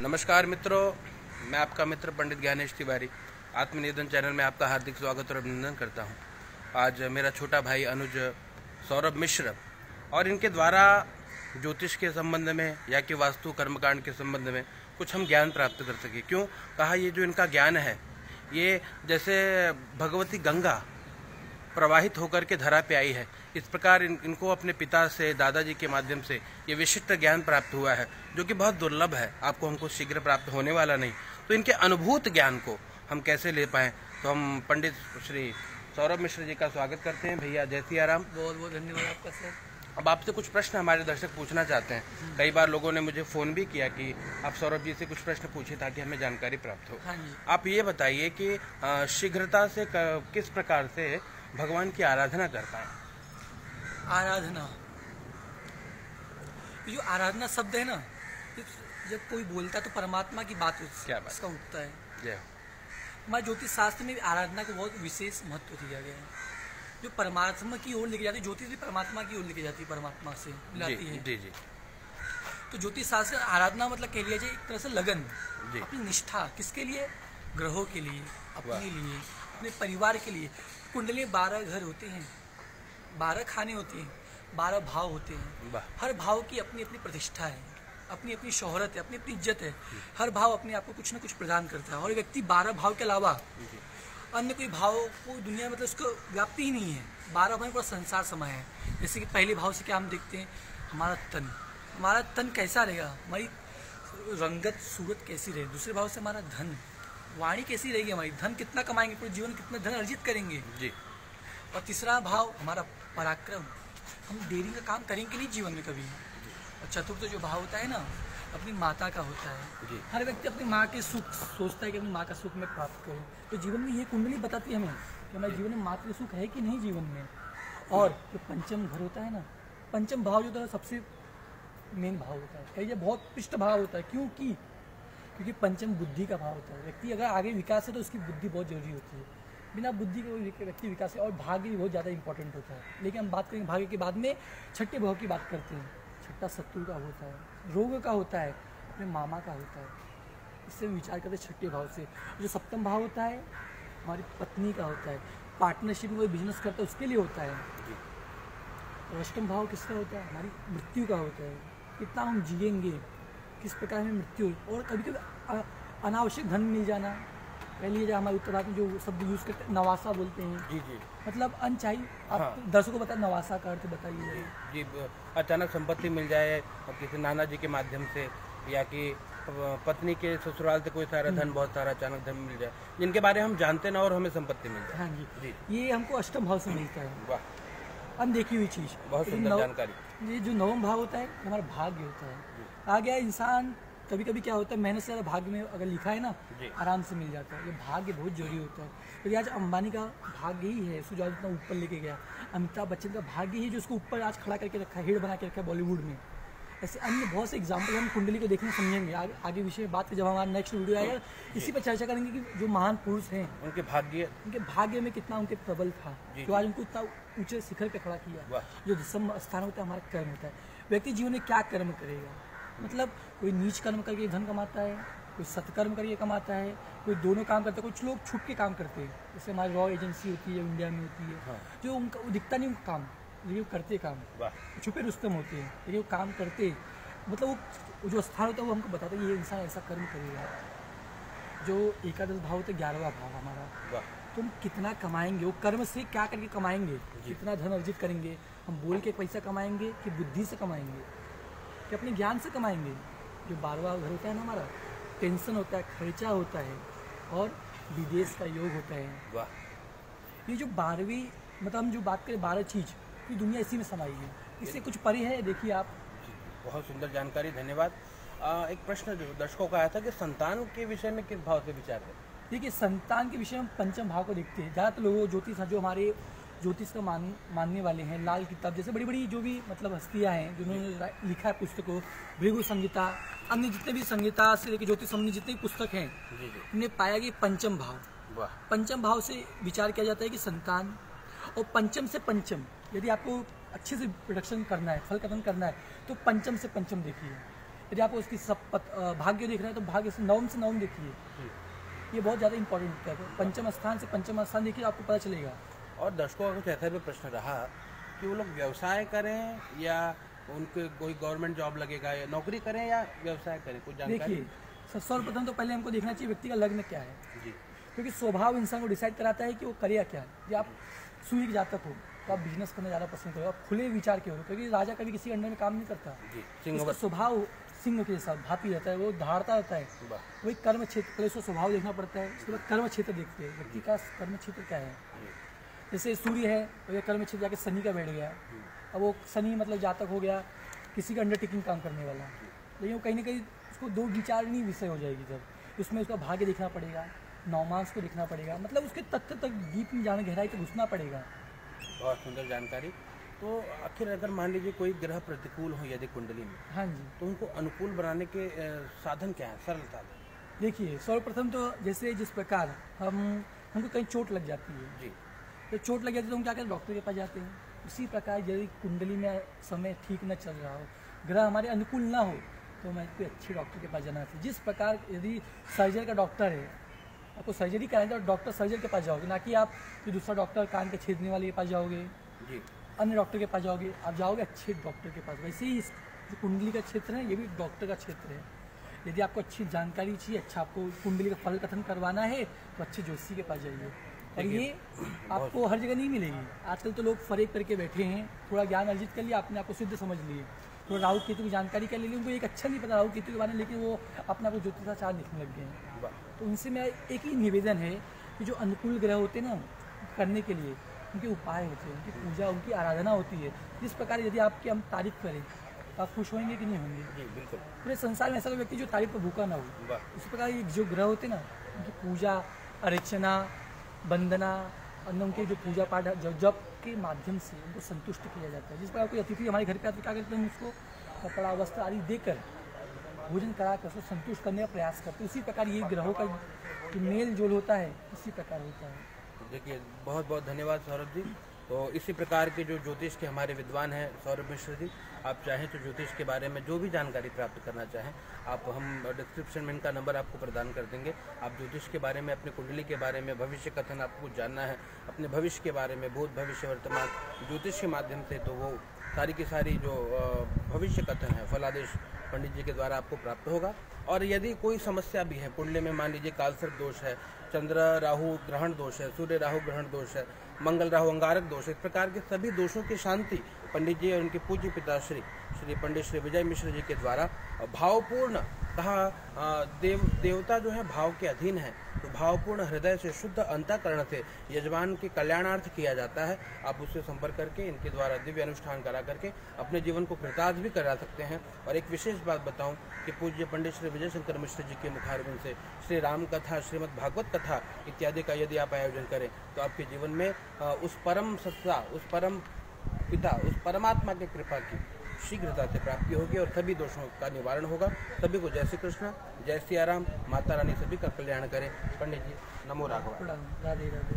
नमस्कार मित्रों, मैं आपका मित्र पंडित ज्ञानेश तिवारी आत्मनिवेदन चैनल में आपका हार्दिक स्वागत और अभिनंदन करता हूं। आज मेरा छोटा भाई अनुज सौरभ मिश्र और इनके द्वारा ज्योतिष के संबंध में या कि वास्तु कर्मकांड के संबंध में कुछ हम ज्ञान प्राप्त कर सके। क्यों कहा, ये जो इनका ज्ञान है ये जैसे भगवती गंगा प्रवाहित होकर के धरा पे आई है, इस प्रकार इनको अपने पिता से, दादाजी के माध्यम से ये विशिष्ट ज्ञान प्राप्त हुआ है, जो कि बहुत दुर्लभ है, आपको हमको शीघ्र प्राप्त होने वाला नहीं। तो इनके अनुभूत ज्ञान को हम कैसे ले पाएं, तो हम पंडित श्री सौरभ मिश्र जी का स्वागत करते हैं। भैया जय सिया राम। बहुत बहुत धन्यवाद आपका सर। अब आपसे कुछ प्रश्न हमारे दर्शक पूछना चाहते हैं। कई बार लोगों ने मुझे फ़ोन भी किया कि आप सौरभ जी से कुछ प्रश्न पूछे ताकि हमें जानकारी प्राप्त हो। हाँ जी। आप ये बताइए कि शीघ्रता से किस प्रकार से भगवान की आराधना कर पाए। आराधना, जो आराधना शब्द है ना, जब कोई बोलता है तो परमात्मा की बात क्या बात उसका उठता है। जय। हमारे ज्योतिष शास्त्र में भी आराधना को बहुत विशेष महत्व दिया गया है, जो परमात्मा की ओर लेके जाती है। ज्योतिष भी परमात्मा की ओर लेके जाती है, परमात्मा से मिलाती है। जी जी। तो ज्योतिष शास्त्र आराधना मतलब कह लिया जाए एक तरह से लगन, जी। अपनी निष्ठा, किसके लिए? ग्रहों के लिए, अपने लिए, अपने परिवार के लिए। कुंडली 12 घर होते हैं, 12 खाने होते हैं, 12 भाव होते हैं। हर भाव की अपनी अपनी प्रतिष्ठा है, अपनी अपनी शोहरत है, अपनी अपनी इज्जत है। हर भाव अपने आप को कुछ ना कुछ प्रदान करता है, और व्यक्ति 12 भाव के अलावा अन्य कोई भाव को दुनिया में मतलब उसको व्याप्ति ही नहीं है। 12 भाव में पूरा संसार समाया है। जैसे कि पहले भाव से क्या हम देखते हैं, हमारा तन कैसा रहेगा, हमारी रंगत सूरत कैसी रहेगी। दूसरे भाव से हमारा धन, वाणी कैसी रहेगी, हमारी धन कितना कमाएंगे, पूरे जीवन कितना धन अर्जित करेंगे जी। और तीसरा भाव हमारा पराक्रम, हम देरी का काम करेंगे नहीं जीवन में कभी। और चतुर्थ जो भाव होता है ना, अपनी माता का होता है जी। हर व्यक्ति अपनी माँ के सुख सोचता है कि अपनी माँ का सुख मैं प्राप्त करूँ। तो जीवन में ये कुंडली बताती है हमें कि हमारे जीवन में मातृ सुख है कि नहीं जीवन में। और जो पंचम घर होता है ना, पंचम भाव जो होता है सबसे मेन भाव होता है, कहिए बहुत पृष्ठ भाव होता है। क्योंकि पंचम बुद्धि का भाव होता है। व्यक्ति अगर आगे विकास है तो उसकी बुद्धि बहुत जरूरी होती है। बिना बुद्धि के व्यक्ति विकास है। और भाग्य भी बहुत ज़्यादा इंपॉर्टेंट होता है। लेकिन हम बात करेंगे भाग्य के बाद में छठे भाव की बात करते हैं। छठा शत्रु का होता है, रोग का होता है, अपने मामा का होता है। इससे हम विचार करते हैं छठे भाव से। जो सप्तम भाव होता है हमारी पत्नी का होता है, पार्टनरशिप में कोई बिजनेस करता है उसके लिए होता है। और अष्टम भाव किसका होता है, हमारी मृत्यु का होता है, कितना हम जिएंगे, किस प्रकार में मृत्यु। और कभी कभी अनावश्यक धन मिल जाना। पहले जो हमारे उत्तर भारत में जो शब्द यूज़ करते हैं नवासा बोलते हैं। जी जी। मतलब अनचाही। आप हाँ। दर्शकों को बताएं नवासा का अर्थ बताइए। जी, अचानक संपत्ति मिल जाए किसी नाना जी के माध्यम से, या कि पत्नी के ससुराल से कोई सारा धन, बहुत सारा अचानक धन मिल जाए, जिनके बारे में हम जानते ना और हमें संपत्ति मिल जाए। हाँ जी। ये हमको अष्टम भाव से मिलता है। वाह, अनदेखी हुई चीज़। बहुत सुंदर जानकारी। ये जो नवम भाव होता है हमारा भाग्य होता है। आ गया इंसान, कभी कभी क्या होता है मेहनत से भाग्य में अगर लिखा है ना, आराम से मिल जाता है। ये भाग्य बहुत जरूरी होता है। तो आज अंबानी का भाग्य ही है, उसको इतना ऊपर लेके गया। अमिताभ बच्चन का भाग्य ही जो उसको ऊपर आज खड़ा करके रखा है, हेड बना के रखा है बॉलीवुड में। ऐसे अन्य बहुत से एग्जाम्पल हम कुंडली को देखने समझेंगे। आगे विषय में बात जब हमारा नेक्स्ट वीडियो आएगा इसी पर चर्चा करेंगे कि जो महान पुरुष हैं उनके भाग्य में कितना उनके प्रबल था, जो आज उनको इतना ऊंचे शिखर पे खड़ा किया। जो दसम स्थान होता है हमारा कर्म होता है। व्यक्ति जीवन में क्या कर्म करेगा, मतलब कोई नीच कर्म करके धन कमाता है, कोई सत्कर्म करके कमाता है, कोई दोनों काम करता है। कुछ लोग छुप के काम करते हैं, जैसे हमारी रॉ एजेंसी होती है इंडिया में होती है। जो उनका दिखता नहीं उनका काम, लेकिन वो करते काम। छुपे रुस्तम होते हैं लेकिन वो काम करते, मतलब वो जो स्थान होता है वो हमको बताता है ये इंसान ऐसा कर्म करेगा। जो एकादश भाव होता है 11वां भाव हमारा, तो हम कितना कमाएंगे, वो कर्म से क्या करके कमाएंगे, कितना धन अर्जित करेंगे। हम बोल के पैसा कमाएंगे कि बुद्धि से कमाएंगे कि अपने ज्ञान से कमाएंगे। जो 12वां घर होता है ना हमारा, टेंशन होता है, खर्चा होता है और विदेश का योग होता है। ये जो 12वीं, मतलब हम जो बात करें 12 चीज़, ये दुनिया इसी में समाई है, इससे कुछ परे है। देखिए आप, बहुत सुंदर जानकारी, धन्यवाद। एक प्रश्न जो दर्शकों का आया था कि संतान के विषय में किस भाव से विचार है। देखिए संतान के विषय में पंचम भाव को देखते हैं। ज़्यादातर लोग ज्योतिष, जो हमारे ज्योतिष का मानने वाले हैं, लाल किताब जैसे बड़ी बड़ी जो भी मतलब हस्तियाँ हैं जिन्होंने लिखा है पुस्तकों, भृगु संहिता, अन्य जितने भी संहिता से लेकर ज्योतिष संबंधी जितने भी पुस्तक हैं, उन्हें पाया कि पंचम भाव से विचार किया जाता है कि संतान। और पंचम से पंचम, यदि आपको अच्छे से प्रोडक्शन करना है, फल कथन करना है, तो पंचम से पंचम देखिए। यदि आप उसकी भाग्य देख रहे हैं तो भाग्य से नवम देखिए, ये बहुत ज़्यादा इंपॉर्टेंट है। पंचम स्थान से पंचम स्थान देखिए, आपको पता चलेगा। और दर्शकों का कुछ ऐसा भी प्रश्न रहा कि वो लोग व्यवसाय करें या उनके कोई गवर्नमेंट जॉब लगेगा, या नौकरी करें या व्यवसाय करें, कुछ जानकारी? देखिए, सर्वप्रथम तो पहले हमको देखना चाहिए व्यक्ति का लग्न क्या है जी, क्योंकि स्वभाव इंसान को डिसाइड कराता है कि वो करेगा क्या है। यदि आप सूर्य के जातक हो तो आप बिजनेस करना ज़्यादा पसंद करो, आप खुले विचार के हो, क्योंकि राजा कभी किसी अंडर में काम नहीं करता। उसका स्वभाव सिंह के साथ भापी रहता है, वो धारता रहता है। वही कर्म क्षेत्र, पहले उसका स्वभाव देखना पड़ता है, उसके बाद कर्म क्षेत्र देखते हैं व्यक्ति का कर्म क्षेत्र क्या है। जैसे सूर्य है तो ये कर्म क्षेत्र जाके शनि का बैठ गया, अब वो शनि मतलब जातक हो गया किसी का अंडरटेकिंग काम करने वाला, लेकिन वो कहीं ना कहीं उसको दो विचारणी विषय हो जाएगी। जब उसमें उसका भाग्य देखना पड़ेगा, नौमांस को देखना पड़ेगा, मतलब उसके तथ्य तक डीप में जाने, गहराई तक घुसना पड़ेगा। बहुत सुंदर जानकारी। तो आखिर अगर मान लीजिए कोई ग्रह प्रतिकूल हो यदि कुंडली में, हाँ जी, तो उनको अनुकूल बनाने के साधन क्या है, सरल साधन? देखिए, सर्वप्रथम तो जैसे जिस प्रकार हमको कहीं चोट लग जाती है जी, तो चोट लग जाती है तो हम क्या करते हैं, डॉक्टर के पास जाते हैं। उसी प्रकार यदि कुंडली में समय ठीक न चल रहा हो, ग्रह हमारे अनुकूल ना हो, तो हमें कोई अच्छे डॉक्टर के पास जाना चाहिए। जिस प्रकार यदि सर्जरी का डॉक्टर है, आपको सर्जरी कराएंगे तो डॉक्टर सर्जन के पास जाओगे, ना कि आप जो दूसरा डॉक्टर कान के छेदने वाले के पास जाओगे जी, अन्य डॉक्टर के पास जाओगे, आप जाओगे अच्छे डॉक्टर के पास। वैसे ही जो कुंडली का क्षेत्र है ये भी डॉक्टर का क्षेत्र है। यदि आपको अच्छी जानकारी चाहिए, अच्छा आपको कुंडली का फल कथन करवाना है तो अच्छे ज्योतिषी के पास जाइए। और ये आपको हर जगह नहीं मिलेगी। आजकल तो लोग फरेक करके बैठे हैं, थोड़ा ज्ञान अर्जित कर लिया, अपने आपको सिद्ध समझ लिए, थोड़ा राहु केतु की जानकारी कर ली, उनको एक अच्छा नहीं पता राहु केतु के बारे में, लेकिन वो अपने आप को ज्योतिषाचार्य लिखने लग गए हैं। तो उनसे मैं एक ही निवेदन है कि जो अनुकूल ग्रह होते हैं ना, करने के लिए उनके उपाय होते हैं, उनकी पूजा, उनकी आराधना होती है। जिस प्रकार यदि आपकी हम तारीफ करें तो आप खुश होंगे कि नहीं होंगे? जी बिल्कुल। पूरे संसार में ऐसा कोई व्यक्ति जो तारीफ पर भूखा ना हो। इस प्रकार ये जो ग्रह होते हैं ना, उनकी पूजा अर्चना वंदना और उनके जो पूजा पाठ जप के माध्यम से उनको संतुष्ट किया जाता है। जिस प्रकार कोई अतिथि हमारे घर पे आते तो क्या करते हैं, हम उसको कपड़ा वस्त्र आदि देकर भोजन करा कर उसको संतुष्ट करने का प्रयास करते हैं। उसी प्रकार ये ग्रहों का जो मेल जोल होता है इसी प्रकार होता है। देखिए, बहुत बहुत धन्यवाद सौरभ जी। तो इसी प्रकार के जो ज्योतिष के हमारे विद्वान हैं सौरभ मिश्र जी, आप चाहें तो ज्योतिष के बारे में जो भी जानकारी प्राप्त करना चाहें, आप हम डिस्क्रिप्शन में इनका नंबर आपको प्रदान कर देंगे। आप ज्योतिष के बारे में, अपने कुंडली के बारे में, भविष्य कथन आपको जानना है, अपने भविष्य के बारे में, भूत भविष्य वर्तमान ज्योतिष के माध्यम से, तो वो सारी की सारी जो भविष्य कथन है फलादेश पंडित जी के द्वारा आपको प्राप्त होगा। और यदि कोई समस्या भी है कुंडली में, मान लीजिए कालसर्प दोष है, चंद्र राहु ग्रहण दोष है, सूर्य राहु ग्रहण दोष है, मंगल राहु अंगारक दोष है, इस प्रकार के सभी दोषों की शांति पंडित जी और उनके पूज्य पिताश्री श्री पंडित श्री विजय मिश्र जी के द्वारा भावपूर्ण, कहा देवता जो है भाव के अधीन है, तो भावपूर्ण हृदय से शुद्ध अंतःकरण से यजमान के कल्याणार्थ किया जाता है। आप उससे संपर्क करके इनके द्वारा दिव्य अनुष्ठान करा करके अपने जीवन को कृतार्थ भी करा सकते हैं। और एक विशेष बात बताऊं कि पूज्य पंडित श्री विजय शंकर मिश्र जी के मुखारबिंद से श्री राम कथा, श्रीमद् भागवत कथा इत्यादि का यदि आप आयोजन करें तो आपके जीवन में उस परम सत्ता, उस परम पिता, उस परमात्मा की कृपा की शीघ्रता से प्राप्ति होगी और सभी दोषों का निवारण होगा। सभी को जय श्री कृष्ण, जय सिया राम, माता रानी सभी का कल्याण करें। पंडित जी नमो राघव। राधे राधे।